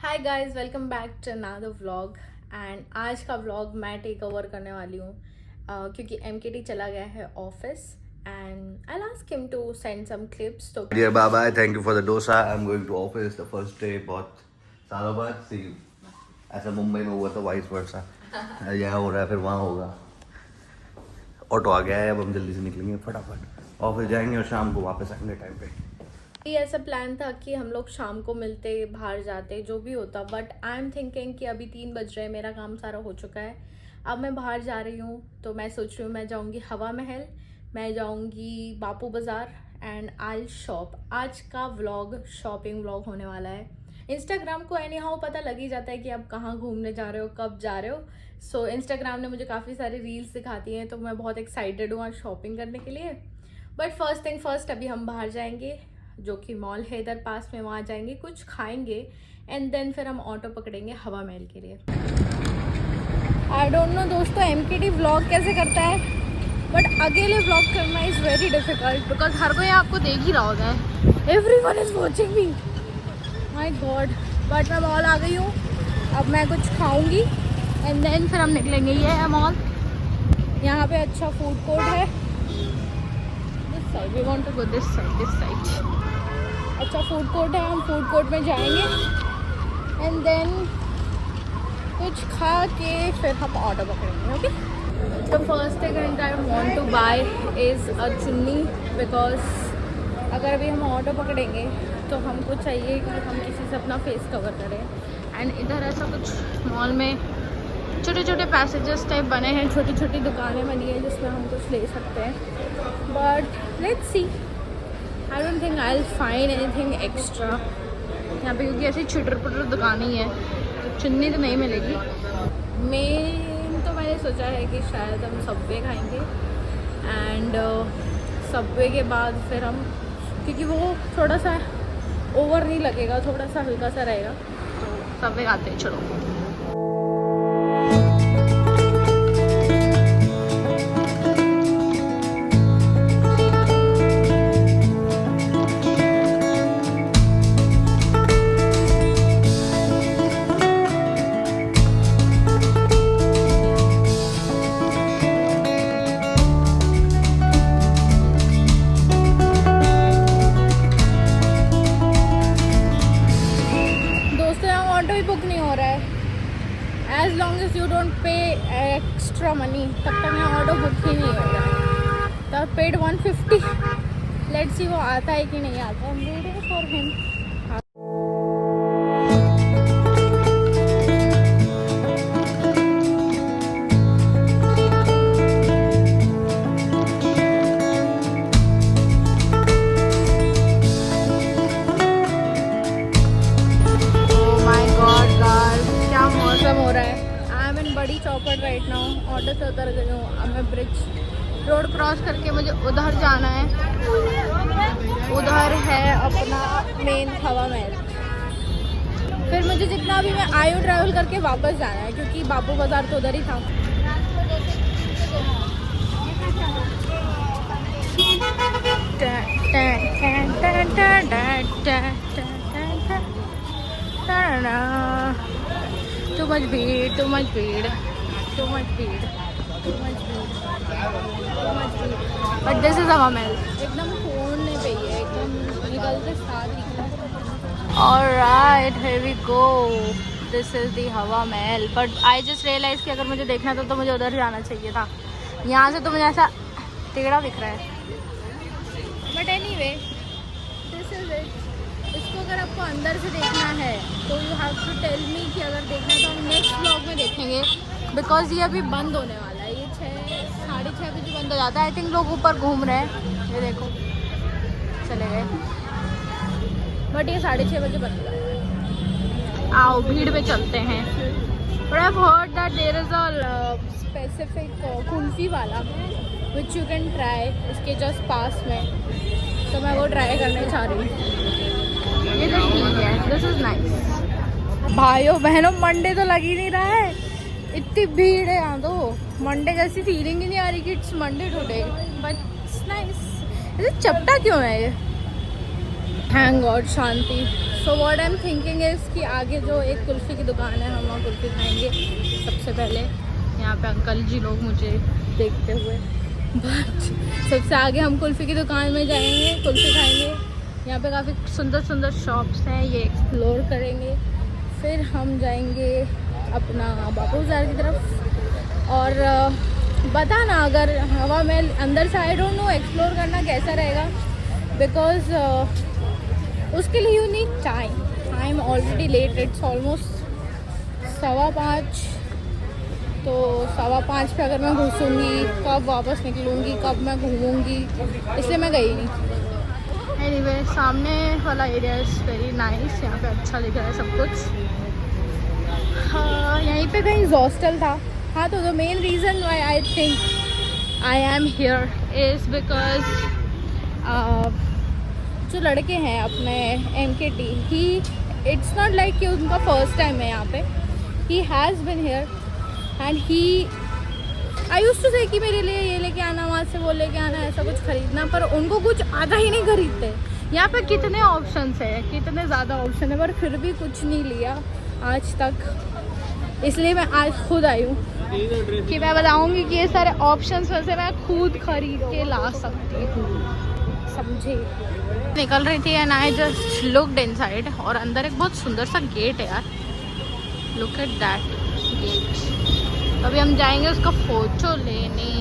Hi guys, welcome back to another vlog. And आज का vlog मैं टेक ओवर करने वाली हूँ क्योंकि MKT चला गया है office and I ask him to send some clips. तो Dear Baba, thank you for the dosa. I'm going to office the first day. बहुत सालों बाद सी ऐसा मुंबई में हुआ तो वाइस वर्सा यहाँ हो रहा है, फिर वहाँ होगा। ऑटो आ गया है, अब हम जल्दी से निकलेंगे, फटाफट ऑफिस जाएंगे और शाम को वापस आएंगे टाइम पे। ये ऐसा प्लान था कि हम लोग शाम को मिलते, बाहर जाते, जो भी होता, बट आई एम थिंकिंग कि अभी 3 बज रहे हैं, मेरा काम सारा हो चुका है, अब मैं बाहर जा रही हूँ। तो मैं सोच रही हूँ मैं जाऊँगी हवा महल, मैं जाऊँगी बापू बाज़ार एंड आई शॉप। आज का व्लॉग शॉपिंग व्लॉग होने वाला है। इंस्टाग्राम को एनी हाउ पता लग ही जाता है कि आप कहाँ घूमने जा रहे हो, कब जा रहे हो। सो इंस्टाग्राम ने मुझे काफ़ी सारी रील्स दिखाती हैं, तो मैं बहुत एक्साइटेड हूँ आज शॉपिंग करने के लिए। बट फर्स्ट थिंग फर्स्ट, अभी हम बाहर जाएंगे, जो कि मॉल है इधर पास में, वहाँ जाएंगे, कुछ खाएंगे एंड देन फिर हम ऑटो पकड़ेंगे हवा महल के लिए। आई डोंट नो दोस्तों MKT व्लॉग कैसे करता है, बट अकेले व्लॉग करना इज़ वेरी डिफिकल्ट बिकॉज हर कोई आपको देख ही रहा होगा, everyone is watching me, my God. But मैं मॉल आ गई हूँ, अब मैं कुछ खाऊंगी एंड देन फिर हम निकलेंगे। ये है मॉल, यहाँ पे अच्छा फूड कोर्ट है। This side we want to go, this side अच्छा फूड कोर्ट है, हम फूड कोर्ट में जाएंगे एंड देन कुछ खा के फिर हम ऑटो पकड़ेंगे। Okay, the first thing I want to buy is a चुन्नी, बिकॉज अगर अभी हम ऑटो पकड़ेंगे तो हमको चाहिए कि हम किसी से अपना फेस कवर करें। एंड इधर ऐसा कुछ मॉल में छोटे छोटे पैसेजेस टाइप बने हैं, छोटी छोटी दुकानें बनी हैं जिसमें हम कुछ ले सकते हैं, but let's see. I don't think I will find anything extra यहाँ पे, क्योंकि ऐसी छिटर पुटर दुकान ही है, तो चुन्नी तो नहीं मिलेगी। मेन तो मैंने सोचा है कि शायद हम सबवे खाएंगे एंड सबवे के बाद फिर हम, क्योंकि वो थोड़ा सा ओवर नहीं लगेगा, थोड़ा सा हल्का सा रहेगा, तो सबवे खाते हैं। चलो, बुक नहीं हो रहा है। As long as you don't pay extra money, तब तक यहाँ ऑटो बुक ही नहीं होगा। तो पेड 150, लेट्स सी वो आता है कि नहीं आता। I'm waiting for him. हो रहा है, आई एम इन बड़ी चौपट राइट नाउ। ऑटो से उतर गई हूँ, अब मैं ब्रिज रोड क्रॉस करके मुझे उधर जाना है। उधर है अपना मेन हवा महल, फिर मुझे जितना भी मैं आई हूँ ट्रैवल करके वापस जाना है, क्योंकि बापू बाजार तो उधर ही था। Too much भीड़, too much भीड़, too much भीड़, too much भीड़, too much भीड़। But this is हवा महल, एकदम फोड़ने पे ही है, एकदम निकलते साथ ही। Alright, here we go. This is the हवा महल. But I just realized कि अगर मुझे देखना था तो मुझे उधर जाना चाहिए था, यहाँ से तो मुझे ऐसा टेढ़ा दिख रहा है। But anyway, this is it. इसको अगर आपको अंदर से देखना है तो you have to tell me कि अगर देखना है तो हम नेक्स्ट व्लॉग में देखेंगे, बिकॉज ये अभी बंद होने वाला है। ये 6-6:30 बजे बंद हो जाता है। आई थिंक लोग ऊपर घूम रहे हैं, ये देखो चले गए, बट ये 6:30 बजे बंद हो जाता है। आओ भीड़ में चलते हैं। But I have heard that there is a specific kulfi वाला विच यू कैन ट्राई इसके जस्ट पास में, तो मैं वो ट्राई करने चाह रही हूँ। ये तो ठीक है, दिस इज नाइस। भाइयों बहनों, मंडे तो लग ही नहीं रहा है, इतनी भीड़ है यहाँ तो। मंडे जैसी फीलिंग ही नहीं आ रही कि it's Monday today, but it's nice. इसे चपटा क्यों है ये? Thank God, Shanti so what I am thinking is कि आगे जो एक कुल्फ़ी की दुकान है हम वहाँ कुल्फ़ी खाएंगे सबसे पहले। यहाँ पे अंकल जी लोग मुझे देखते हुए, बट सबसे आगे हम कुल्फ़ी की दुकान में जाएंगे, कुल्फ़ी खाएंगे। यहाँ पे काफ़ी सुंदर सुंदर शॉप्स हैं, ये एक्सप्लोर करेंगे। फिर हम जाएंगे अपना बापू बाज़ार की तरफ। और बता ना, अगर हवा महल अंदर से आई डोंट नो एक्सप्लोर करना कैसा रहेगा, बिकॉज उसके लिए you need time. I am already late, it's almost 5:15। तो 5:15 पे अगर मैं घुसूँगी कब वापस निकलूँगी, कब मैं घूमूँगी, इसलिए मैं गई नहीं। एनीवे, सामने वाला एरिया इज़ वेरी नाइस, यहाँ पे अच्छा दिख रहा है सब कुछ। हाँ, यहीं पे कहीं हॉस्टल था। हाँ, तो the main reason why I think I am here is because जो लड़के हैं अपने MKT, ही इट्स नॉट लाइक कि उनका फर्स्ट टाइम है यहाँ पे। He has been here and he I used to say कि मेरे लिए ये लेके आना, वहाँ से वो लेके आना, ऐसा कुछ ख़रीदना, पर उनको कुछ आता ही नहीं खरीदते। यहाँ पे कितने ऑप्शंस हैं, कितने ज़्यादा ऑप्शन है, पर फिर भी कुछ नहीं लिया आज तक। इसलिए मैं आज खुद आई हूँ कि मैं बताऊँगी कि ये सारे ऑप्शंस में से मैं खुद खरीद के ला सकती हूँ, समझे। निकल रही थी and I just looked inside, और अंदर एक बहुत सुंदर सा गेट है यार, लुक एट दैट गेट। अभी हम जाएंगे उसका फोटो लेने।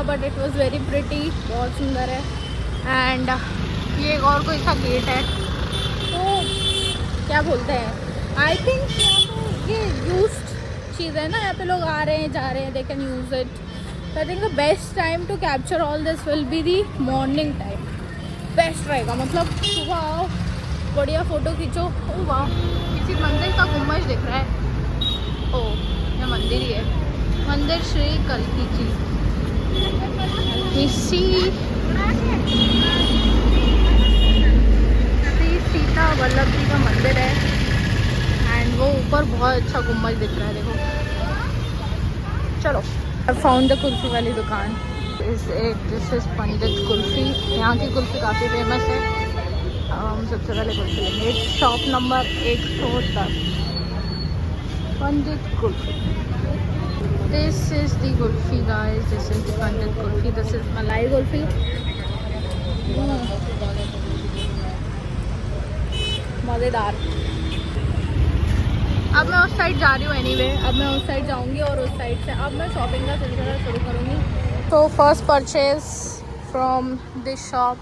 But it was very pretty, बहुत सुंदर है। एंड ये एक और कोई सा गेट है, तो क्या बोलते हैं, आई थिंक ये यूज्ड चीज़ है ना, यहाँ पे लोग आ रहे हैं जा रहे हैं, they can use it. I think the best time to capture all this will be the morning time, best रहेगा। मतलब सुबह आओ, बढ़िया फ़ोटो खींचो। ओ वाह, किसी मंदिर का गुम्बज दिख रहा है। ओ, ये मंदिर ही है, मंदिर श्री कल्की जी। श्री सीता वल्लभ जी का मंदिर है एंड वो ऊपर बहुत अच्छा गुम्बज दिख रहा है, देखो। चलो, आई फाउंड द कुल्फ़ी वाली दुकान। दिस इज़ पंडित कुल्फ़ी। यहाँ की कुल्फ़ी काफ़ी फेमस है। हम सबसे पहले कुल्फ़ी लेंगे। Shop number 110, Pandit kulfi. This is the kulfi, guys. This is the Pandit kulfi. This is Malai kulfi. मज़ेदार। अब मैं उस साइड जा रही हूँ एनीवे। अब मैं उस साइड जाऊँगी और उस साइड से अब मैं शॉपिंग का सिलसिला शुरू करूँगी। तो first purchase from this shop,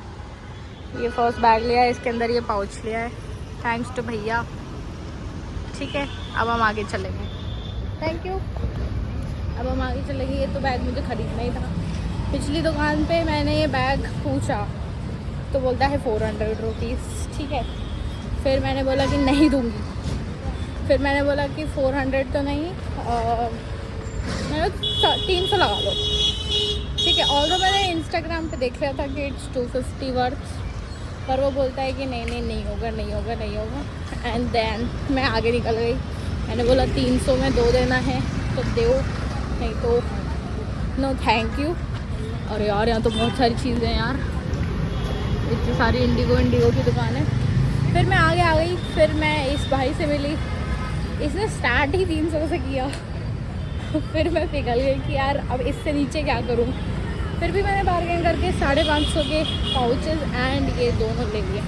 ये फर्स्ट बैग लिया है, इसके अंदर ये पाउच लिया है, थैंक्स टू भैया। ठीक है, अब हम आगे चलेंगे। Thank you. अब हम आगे चलेंगे। ये तो बैग मुझे ख़रीदना ही था। पिछली दुकान पे मैंने ये बैग पूछा तो बोलता है 400 रुपीज़, ठीक है। फिर मैंने बोला कि नहीं दूँगी। फिर मैंने बोला कि 400 तो नहीं, मैंने 300 लगा लो, ठीक है। और तो मैंने इंस्टाग्राम पे देख लिया था कि इट्स 250 वर्थ, पर वो बोलता है कि नहीं नहीं नहीं होगा नहीं होगा नहीं होगा। एंड देन मैं आगे निकल गई। मैंने बोला 300 में 2 देना है तो दो, नहीं तो नो थैंक यू। और यार यहाँ तो बहुत सारी चीज़ें हैं यार, इतनी सारी इंडिगो की दुकान है। फिर मैं आगे आ गई। फिर मैं इस भाई से मिली, इसने स्टार्ट ही 300 से किया। फिर मैं पिघल गई कि यार अब इससे नीचे क्या करूँ। फिर भी मैंने बार्गेन करके 550 के पाउचेस एंड ये दोनों ले लिए।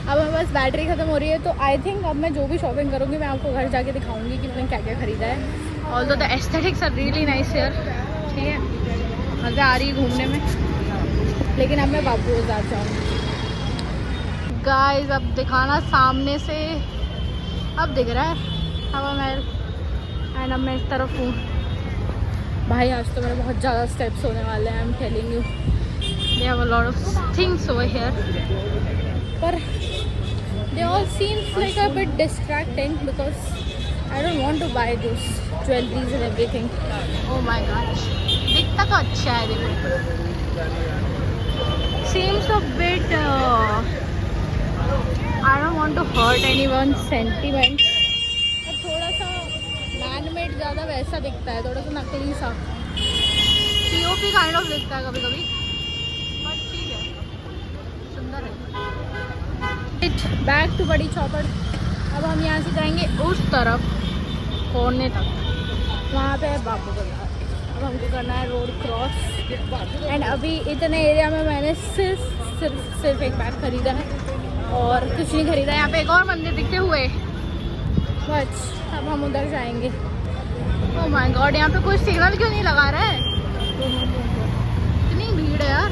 अब मेरे पास बैटरी ख़त्म हो रही है, तो आई थिंक अब मैं जो भी शॉपिंग करूँगी मैं आपको घर जाके दिखाऊंगी कि मैंने क्या क्या ख़रीदा है। Although the aesthetics are really nice here, ठीक है, मज़ा आ रही है घूमने में। लेकिन अब मैं बापू बाज़ार जाऊँगी। गाइस, अब दिखाना सामने से, अब दिख रहा है हवा महल। एंड अब मैं इस तरफ हूँ। भाई आज तो मेरे बहुत ज़्यादा स्टेप्स होने वाले हैं, I am telling you. They have a lot of things over here, पर they all seems like a bit distracting because I don't want to buy this jewelleries and everything. Oh my God, दिखता तो अच्छा है, देखो seems a bit I don't want to hurt anyone's sentiments, पर थोड़ा सा manmade ज़्यादा वैसा दिखता है, थोड़ा सा नकली सा पीओपी काइंड ऑफ दिखता है कभी कभी, बट ठीक है, सुंदर है। इट बैक टू बड़ी चौपड़। अब हम यहाँ से जाएंगे उस तरफ कोने तक, वहाँ पे है बापू बाजार। अब हमको करना है रोड क्रॉस, एंड अभी इतने एरिया में मैंने सिर्फ एक बैग खरीदा है और कुछ नहीं खरीदा। यहाँ पे एक और मंदिर दिखते हुए, बस अब हम उधर जाएंगे। ओह माय गॉड, यहाँ पे कोई सिग्नल क्यों नहीं लगा रहा है, इतनी भीड़ है यार।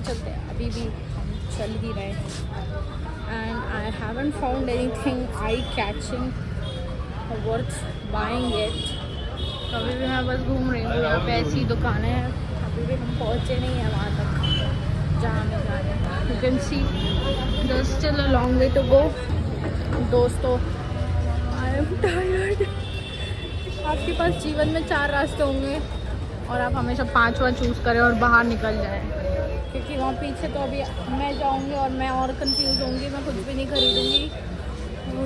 चलते अभी भी हम चल ही रहे and I haven't found anything eye catching worth buying it. अभी भी मैं बस घूम रही हूँ, यहाँ पे ऐसी दुकानें हैं, अभी भी हम पहुँचे नहीं हैं वहाँ तक जहाँ हमें जाना है। You can see there is still a long way to go. दोस्तों आई एम टायर्ड। आपके पास जीवन में 4 रास्ते होंगे और आप हमेशा 5वां चूज़ करें और बाहर निकल जाएं, क्योंकि वहाँ पीछे तो अभी मैं जाऊँगी और मैं और कंफ्यूज होंगी, मैं कुछ भी नहीं खरीदूँगी।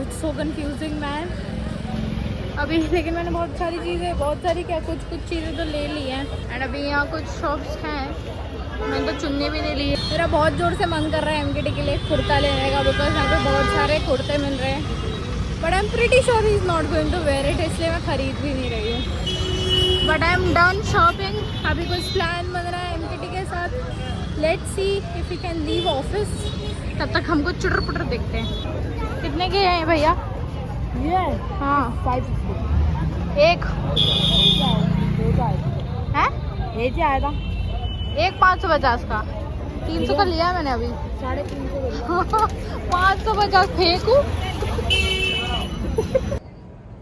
इट्स सो कंफ्यूजिंग मैन अभी। लेकिन मैंने बहुत सारी क्या कुछ चीज़ें तो ले ली हैं एंड अभी यहाँ कुछ शॉप्स हैं, मैंने तो चुन्नी भी नहीं ली है। मेरा बहुत ज़ोर से मन कर रहा है MKT के लिए कुर्ता लेने का, बिकॉज यहाँ पे बहुत सारे कुर्ते मिल रहे हैं, but I am pretty sure he is not going to wear it, इसलिए मैं ख़रीद भी नहीं रही हूँ। But I am done shopping. अभी कुछ प्लान बन रहा है MKT के साथ, let's see if you can leave office, तब तक हमको चुटर पुटर देखते हैं। कितने के हैं भैया ये? हाँ 550 एक है, ये क्या आएगा? एक 550 का, 300 का लिया है मैंने अभी, 350 550 फेंकू।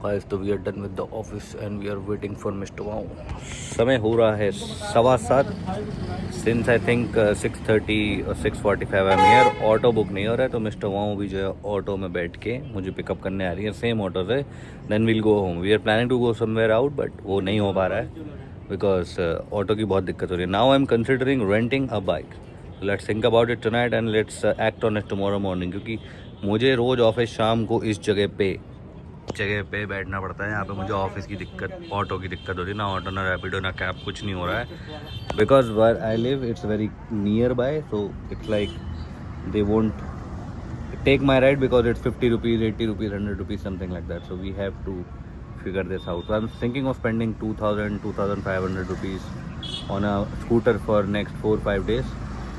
Guys, so we are done with the office and we are waiting for Mr. Wow. समय हो रहा है 7:15 since I think 6:30 or 6:45 I'm here. Auto book नहीं हो रहा है तो मिस्टर वाओ भी जो है ऑटो में बैठ के मुझे पिकअप करने आ रही है, सेम ऑटो से। Then we'll go home. We are planning to go somewhere out but वो नहीं हो पा रहा है बिकॉज ऑटो की बहुत दिक्कत हो रही है। Now I am considering renting a bike. Let's think about it tonight and let's act on it tomorrow morning, क्योंकि मुझे रोज़ ऑफिस शाम को इस जगह पे बैठना पड़ता है। यहाँ पे मुझे ऑफिस की दिक्कत, ऑटो की दिक्कत होती है। ना ऑटो, ना रैपिडो, ना कैब, कुछ नहीं हो रहा है because where I live it's very nearby, so it's like they won't take my ride because it's 50 rupees, 80 rupees, 100 rupees, something like that. So we have to figure this out. So I'm thinking of spending 2,500 rupees on a scooter for next 4-5 days,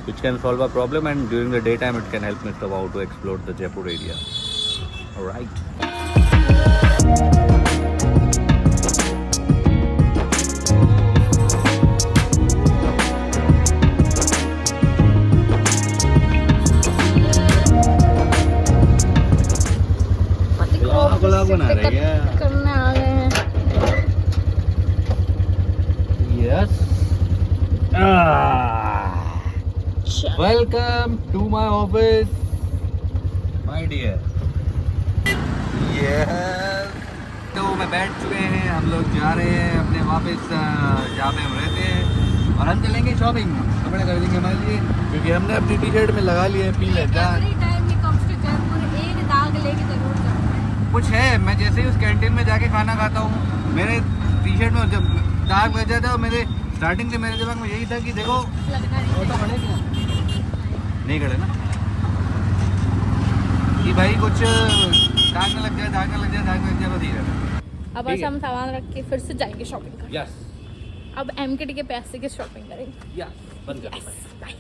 which can solve a problem, and during the daytime it can help Mr. Wow to explore the Jaipur area. All right. करने आ गए हैं। Yes. Welcome to my office, my dear. Yes. तो मैं बैठ चुके हैं, हम लोग जा रहे हैं अपने वापस जहाँ पे हम रहते हैं और हम चलेंगे शॉपिंग, कपड़े खरीदेंगे हमारे लिए, क्योंकि हमने अपनी टी-शर्ट में लगा लिए हैं पीले दाग। एक दाग लेके जरूर जाना है। कुछ है, मैं जैसे ही उस कैंटीन में जाके खाना खाता हूँ मेरे टी-शर्ट में जब दाग बच जाता है, और मेरे स्टार्टिंग से मेरे दिमाग में यही था कि देखो ऑटो खड़े नहीं खड़े ना, कि भाई कुछ दाग न लग जाए तो धीरे। अब ठीक बस है। हम सामान रख के फिर से जाएंगे शॉपिंग करने। यस अब MKT के पैसे की शॉपिंग करेंगे। यस बंद कर दो भाई। बाय।